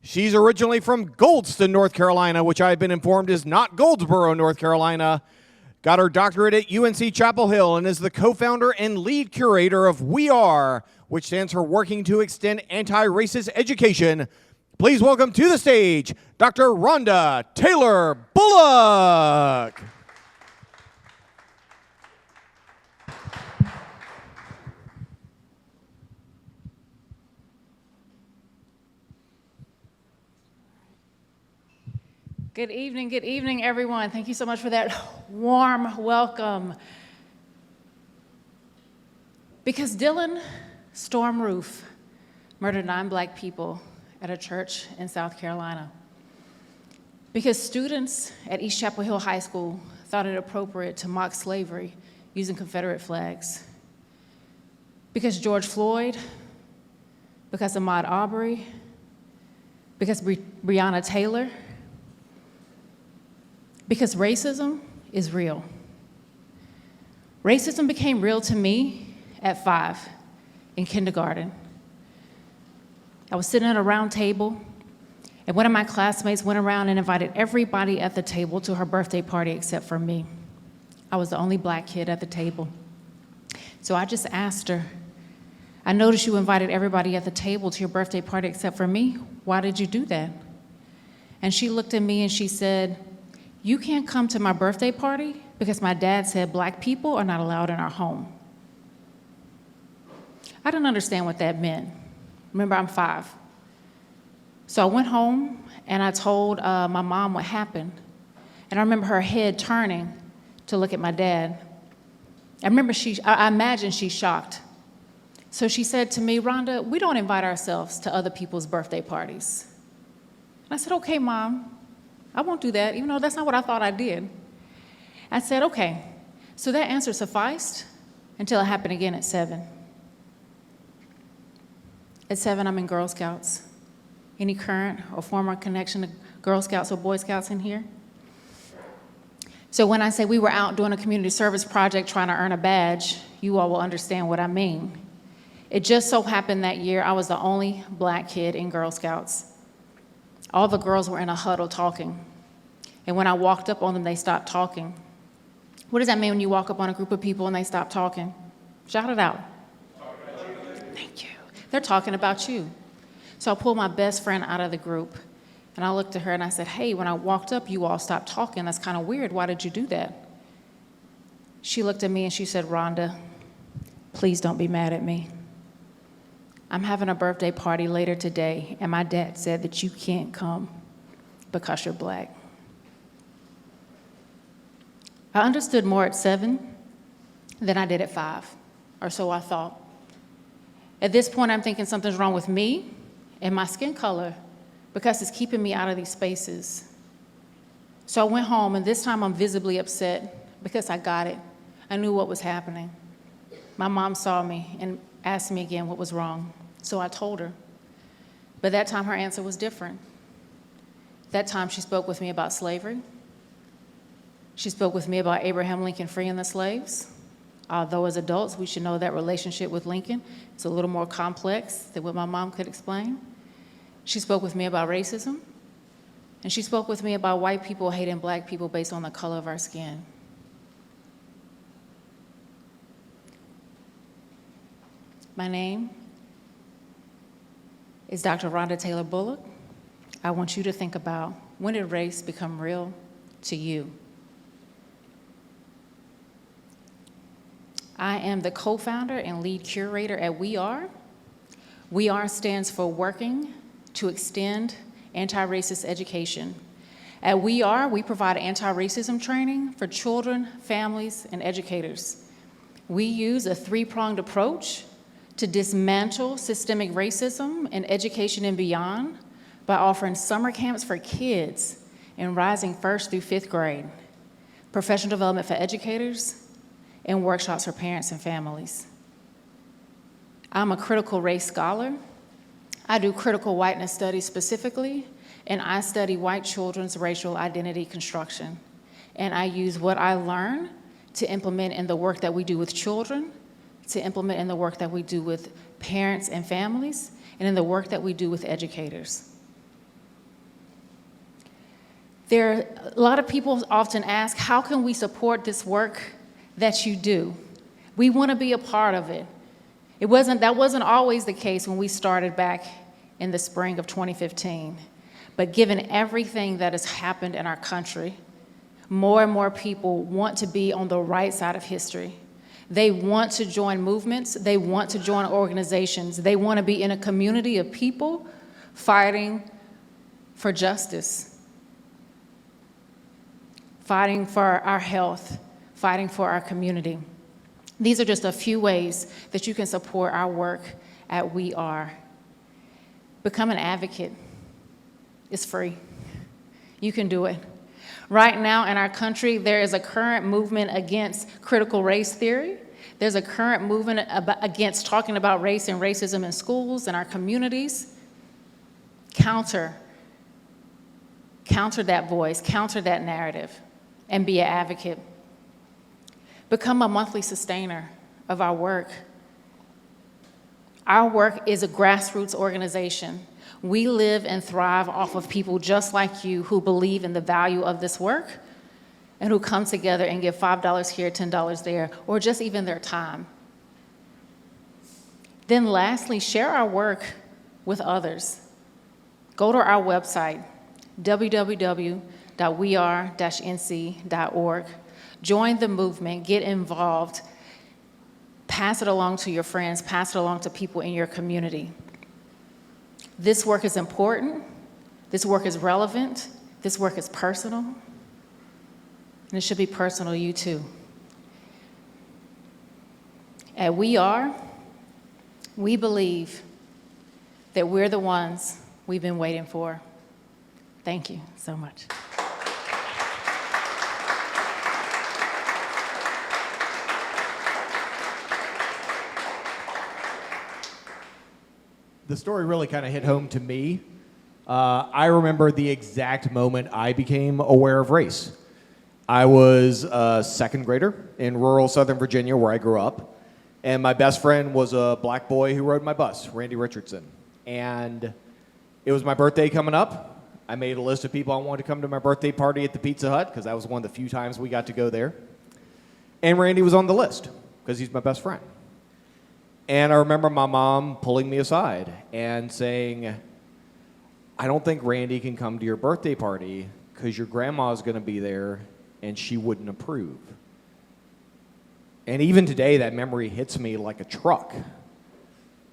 She's originally from Goldston, North Carolina, which I've been informed is not Goldsboro, North Carolina. Got her doctorate at UNC Chapel Hill and is the co-founder and lead curator of We Are, which stands for Working to Extend Anti-Racist Education. Please welcome to the stage, Dr. Rhonda Taylor Bullock. Good evening, everyone. Thank you so much for that warm welcome. Because Dylan Storm Roof murdered 9 Black people at a church in South Carolina. Because students at East Chapel Hill High School thought it appropriate to mock slavery using Confederate flags. Because George Floyd, because Ahmaud Arbery, because Breonna Taylor, because racism is real. Racism became real to me at 5 in kindergarten. I was sitting at a round table, and one of my classmates went around and invited everybody at the table to her birthday party except for me. I was the only Black kid at the table. So I just asked her, I noticed you invited everybody at the table to your birthday party except for me. Why did you do that? And she looked at me and she said, you can't come to my birthday party because my dad said Black people are not allowed in our home. I didn't understand what that meant. Remember, I'm 5. So I went home and I told my mom what happened. And I remember her head turning to look at my dad. I imagine she's shocked. So she said to me, Rhonda, we don't invite ourselves to other people's birthday parties. And I said, okay, Mom. I won't do that, even though that's not what I thought I did. I said, okay. So that answer sufficed until it happened again at 7. At 7, I'm in Girl Scouts. Any current or former connection to Girl Scouts or Boy Scouts in here? So when I say we were out doing a community service project trying to earn a badge, you all will understand what I mean. It just so happened that year I was the only Black kid in Girl Scouts. All the girls were in a huddle talking. And when I walked up on them, they stopped talking. What does that mean when you walk up on a group of people and they stop talking? Shout it out. Thank you. They're talking about you. So I pulled my best friend out of the group, and I looked at her and I said, hey, when I walked up, you all stopped talking. That's kind of weird. Why did you do that? She looked at me and she said, Rhonda, please don't be mad at me. I'm having a birthday party later today, and my dad said that you can't come because you're Black. I understood more at 7 than I did at 5, or so I thought. At this point, I'm thinking something's wrong with me and my skin color because it's keeping me out of these spaces. So I went home, and this time I'm visibly upset because I got it. I knew what was happening. My mom saw me and asked me again what was wrong. So I told her. But that time her answer was different. That time she spoke with me about slavery. She spoke with me about Abraham Lincoln freeing the slaves. Although as adults we should know that relationship with Lincoln is a little more complex than what my mom could explain. She spoke with me about racism. And she spoke with me about white people hating Black people based on the color of our skin. My name is Dr. Rhonda Taylor Bullock. I want you to think about, when did race become real to you? I am the co-founder and lead curator at We Are. We Are stands for Working to Extend Anti-Racist Education. At We Are, we provide anti-racism training for children, families, and educators. We use a 3-pronged approach to dismantle systemic racism in education and beyond by offering summer camps for kids in rising 1st through 5th grade, professional development for educators, and workshops for parents and families. I'm a critical race scholar. I do critical whiteness studies specifically, and I study white children's racial identity construction. And I use what I learn to implement in the work that we do with children, to implement in the work that we do with parents and families, and in the work that we do with educators. A lot of people often ask, how can we support this work that you do? We want to be a part of it. That wasn't always the case when we started back in the spring of 2015. But given everything that has happened in our country, more and more people want to be on the right side of history. They want to join movements. They want to join organizations. They want to be in a community of people fighting for justice, fighting for our health, fighting for our community. These are just a few ways that you can support our work at We Are. Become an advocate. It's free. You can do it. Right now in our country, there is a current movement against critical race theory. There's a current movement against talking about race and racism in schools and our communities. Counter that voice, counter that narrative, and be an advocate. Become a monthly sustainer of our work. Our work is a grassroots organization. We live and thrive off of people just like you who believe in the value of this work and who come together and give $5 here, $10 there, or just even their time. Then lastly, share our work with others. Go to our website, www.weare-nc.org. Join the movement, get involved, pass it along to your friends, pass it along to people in your community. This work is important, this work is relevant, this work is personal, and it should be personal to you too. At We Are, we believe that we're the ones we've been waiting for. Thank you so much. The story really kind of hit home to me. I remember the exact moment I became aware of race. I was a second grader in rural Southern Virginia where I grew up, and my best friend was a black boy who rode my bus, Randy Richardson. And it was my birthday coming up. I made a list of people I wanted to come to my birthday party at the Pizza Hut because that was one of the few times we got to go there. And Randy was on the list because he's my best friend. And I remember my mom pulling me aside and saying, I don't think Randy can come to your birthday party because your grandma's going to be there and she wouldn't approve. And even today, that memory hits me like a truck.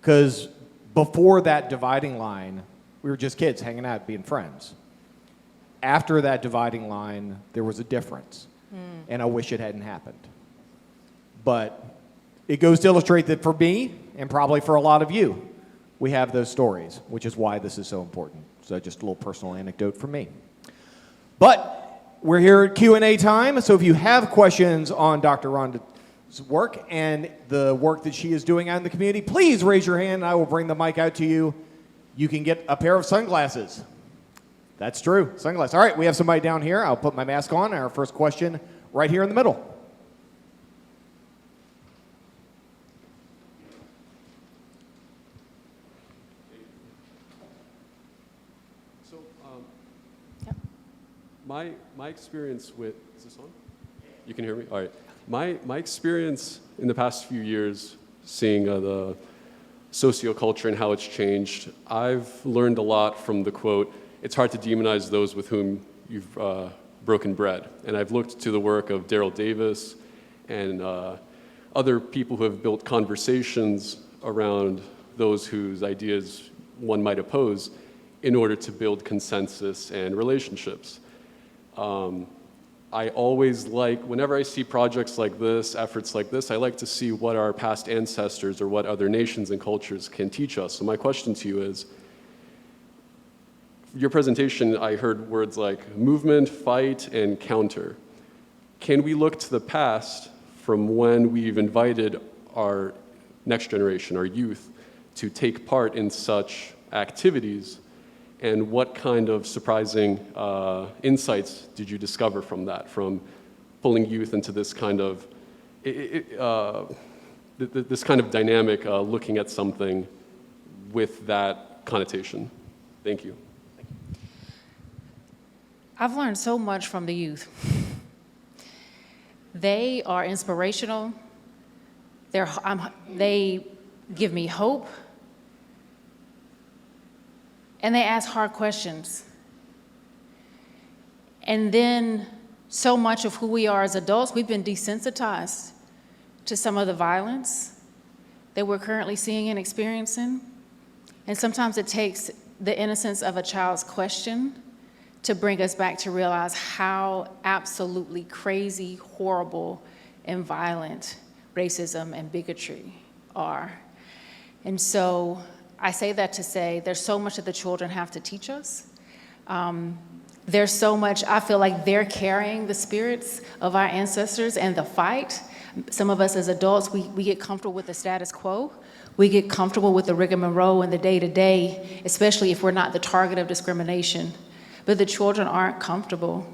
Because before that dividing line, we were just kids hanging out, being friends. After that dividing line, there was a difference. And I wish it hadn't happened. But it goes to illustrate that for me, and probably for a lot of you, we have those stories, which is why this is so important. So just a little personal anecdote from me. But we're here at Q&A time, so if you have questions on Dr. Rhonda's work and the work that she is doing out in the community, please raise your hand and I will bring the mic out to you. You can get a pair of sunglasses. That's true, sunglasses. All right, we have somebody down here. I'll put my mask on. Our first question right here in the middle. My experience with, is this on? You can hear me? All right. My experience in the past few years seeing the socioculture and how it's changed, I've learned a lot from the quote, it's hard to demonize those with whom you've broken bread. And I've looked to the work of Daryl Davis and other people who have built conversations around those whose ideas one might oppose in order to build consensus and relationships. I always whenever I see projects like this, efforts like this, I like to see what our past ancestors or what other nations and cultures can teach us. So my question to you is, your presentation, I heard words like movement, fight, and counter. Can we look to the past from when we've invited our next generation, our youth, to take part in such activities? And what kind of surprising insights did you discover from that, from pulling youth into this kind of dynamic, looking at something with that connotation? Thank you. I've learned so much from the youth. They are inspirational. They give me hope. And they ask hard questions. And then so much of who we are as adults, we've been desensitized to some of the violence that we're currently seeing and experiencing. And sometimes it takes the innocence of a child's question to bring us back to realize how absolutely crazy, horrible, and violent racism and bigotry are. And so I say that to say there's so much that the children have to teach us. There's so much, I feel like they're carrying the spirits of our ancestors and the fight. Some of us as adults, we get comfortable with the status quo. We get comfortable with the rigmarole and the day-to-day, especially if we're not the target of discrimination. But the children aren't comfortable.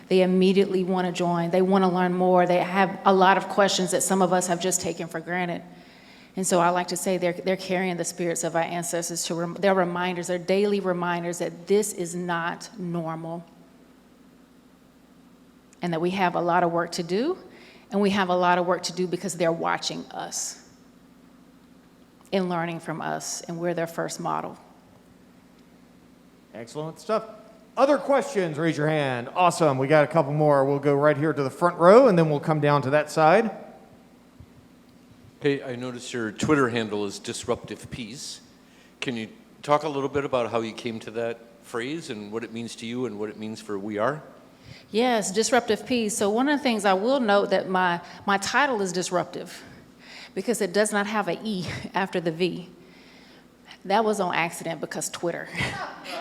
They immediately want to join. They want to learn more. They have a lot of questions that some of us have just taken for granted. And so I like to say they're carrying the spirits of our ancestors. They're reminders, they're daily reminders that this is not normal. And that we have a lot of work to do. And we have a lot of work to do because they're watching us and learning from us. And we're their first model. Excellent stuff. Other questions, raise your hand. Awesome, we got a couple more. We'll go right here to the front row and then we'll come down to that side. Hey, I noticed your Twitter handle is Disruptive Peace. Can you talk a little bit about how you came to that phrase and what it means to you and what it means for We Are? Yes, Disruptive Peace. So one of the things I will note that my title is Disruptive because it does not have an E after the V. That was on accident because Twitter.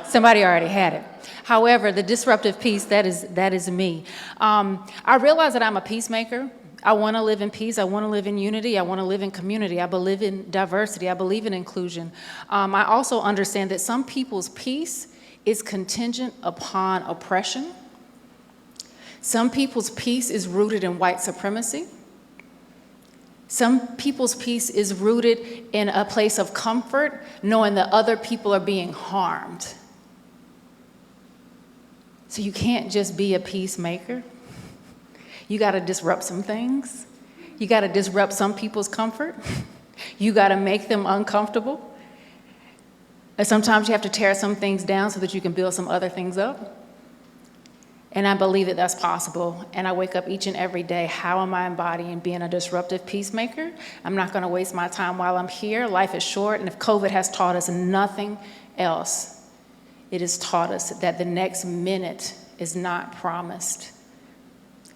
Somebody already had it. However, the Disruptive Peace, that is me. I realize that I'm a peacemaker. I want to live in peace. I want to live in unity. I want to live in community. I believe in diversity. I believe in inclusion. I also understand that some people's peace is contingent upon oppression. Some people's peace is rooted in white supremacy. Some people's peace is rooted in a place of comfort, knowing that other people are being harmed. So you can't just be a peacemaker. You got to disrupt some things. You got to disrupt some people's comfort. You got to make them uncomfortable. And sometimes you have to tear some things down so that you can build some other things up. And I believe that that's possible. And I wake up each and every day, how am I embodying being a disruptive peacemaker? I'm not going to waste my time while I'm here. Life is short, and if COVID has taught us nothing else, it has taught us that the next minute is not promised.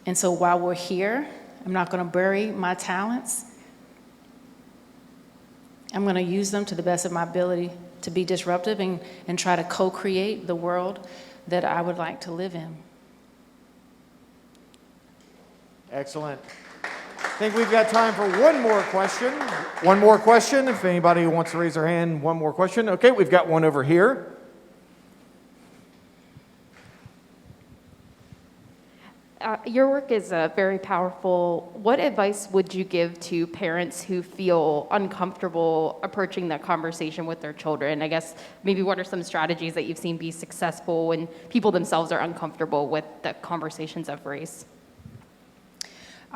And so while we're here, I'm not going to bury my talents. I'm going to use them to the best of my ability to be disruptive and try to co-create the world that I would like to live in. Excellent. I think we've got time for one more question. One more question, if anybody wants to raise their hand, one more question. Okay, we've got one over here. Your work is very powerful. What advice would you give to parents who feel uncomfortable approaching that conversation with their children? I guess maybe what are some strategies that you've seen be successful when people themselves are uncomfortable with the conversations of race?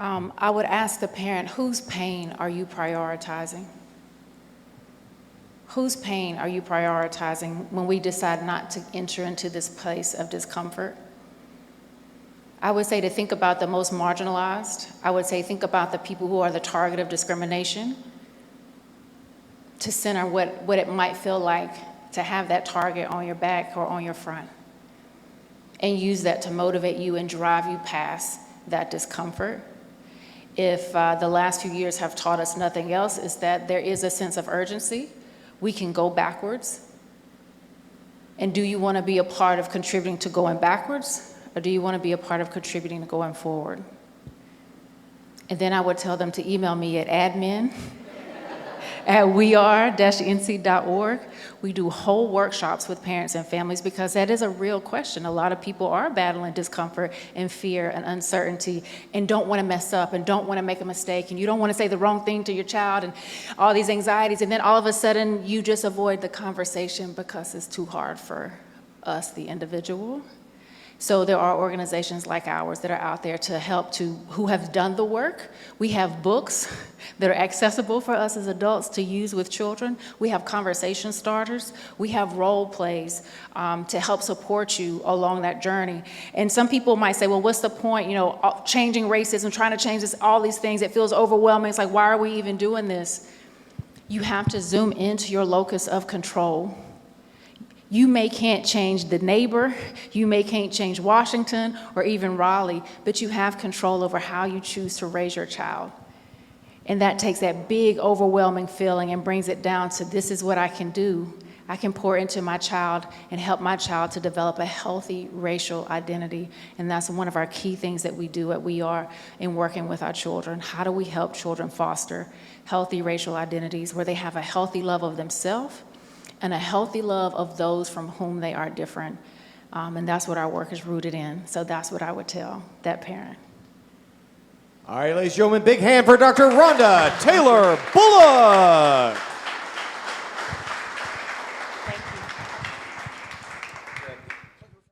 I would ask the parent, whose pain are you prioritizing? Whose pain are you prioritizing when we decide not to enter into this place of discomfort? I would say to think about the most marginalized. I would say think about the people who are the target of discrimination, to center what it might feel like to have that target on your back or on your front, and use that to motivate you and drive you past that discomfort. If the last few years have taught us nothing else, is that there is a sense of urgency. We can go backwards. And do you want to be a part of contributing to going backwards? Or do you want to be a part of contributing to going forward? And then I would tell them to email me at admin@weare-nc.org. We do whole workshops with parents and families because that is a real question. A lot of people are battling discomfort and fear and uncertainty and don't want to mess up and don't want to make a mistake, and you don't want to say the wrong thing to your child and all these anxieties, and then all of a sudden you just avoid the conversation because it's too hard for us, the individual. So there are organizations like ours that are out there to help who have done the work. We have books that are accessible for us as adults to use with children. We have conversation starters. We have role plays to help support you along that journey. And some people might say, well, what's the point, changing racism, trying to change this, all these things, it feels overwhelming. It's like, why are we even doing this? You have to zoom into your locus of control. You can't change the neighbor, can't change Washington or even Raleigh, but you have control over how you choose to raise your child. And that takes that big, overwhelming feeling and brings it down to, this is what I can do. I can pour into my child and help my child to develop a healthy racial identity. And that's one of our key things that we do at We Are in working with our children. How do we help children foster healthy racial identities where they have a healthy love of themselves and a healthy love of those from whom they are different? And that's what our work is rooted in. So that's what I would tell that parent. All right, ladies and gentlemen, big hand for Dr. Rhonda Taylor Bullock. Thank you.